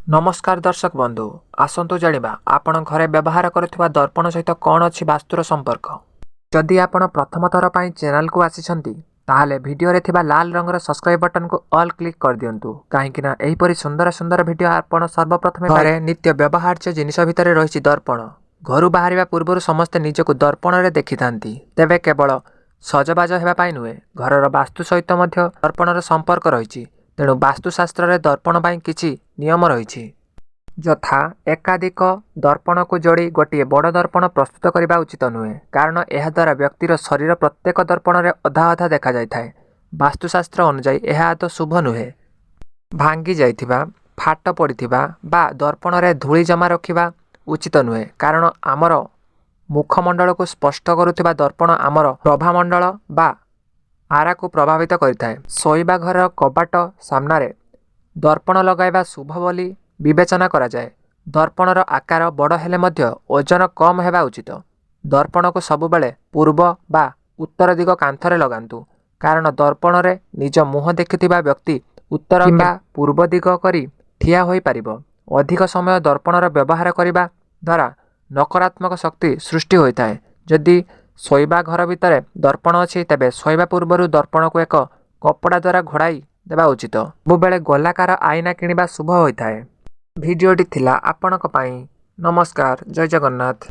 नमस्कार दर्शक बंधु आसतु जानिबा आपण घरे व्यवहार करुवा दर्पण सहित कौन अच्छी वास्तुर संपर्क। जदि आपण प्रथम थर पर चैनल को आसिछंती ताहले वीडियो रे थिबा लाल रंगर सब्सक्राइब बटन को ऑल क्लिक कर दियंतु कहीं एहीपरि सुंदर सुंदर वीडियो आपण सर्वप्रथम घरे नित्य व्यवहार्य जिनिस भितर रही दर्पण। घर बाहर पूर्व समस्ते निजक दर्पण रे देखि थांती तेबे केवल सजबाज हेबापई नुहे घरर वास्तु सहित दर्पणर संपर्क रही। तेणु वास्तुशास्त्र रे दर्पण पाई किछि नियम रही यथा एकाधिक दर्पण को जोड़ी गोटे बड़ दर्पण प्रस्तुत करने उचित नुहे कारण यह द्वारा व्यक्तिर शरीर प्रत्येक दर्पण रे अधा अधा देखा जाए। वास्तुशास्त्र अनुଯାयी यह आदौ शुभ नुहे। भांगी जाइथिबा फाट पड़िथिबा बा दर्पण रे धूली जमा रखिबा उचित नुहे कारण आमर मुखमंडल को स्पष्ट करुथिबा दर्पण आमर प्रभामंडल बा आरा को प्रभावित करिथाए। शोइबा घर कबाट सामने दर्पण लगाइबा शुभ बोली विवेचना करा जाए। दर्पणर आकार बड़ हेले मध्य ओजन कम हेबा उचित। दर्पण को सबुबेले पूर्व बा उत्तर दिग कांथरे लगांतु कारण दर्पण रे निज मुह देखिथिबा व्यक्ति उत्तर किंबा पूर्व दिग करी ठिया होई परिबो। अधिक समय दर्पणर व्यवहार करिबा द्वारा नकारात्मक शक्ति सृष्टि होइथाए। जदि शोइबा घर भितर दर्पण अच्छी तेबे शोइबा पूर्व दर्पण को एक कपड़ा द्वारा घोड़ाई देवा उचित। सबुबेले गोलाकार आईना किनिबा शुभ होइथाए। भिडियोटी थिला आपणक पई। नमस्कार, जय जगन्नाथ।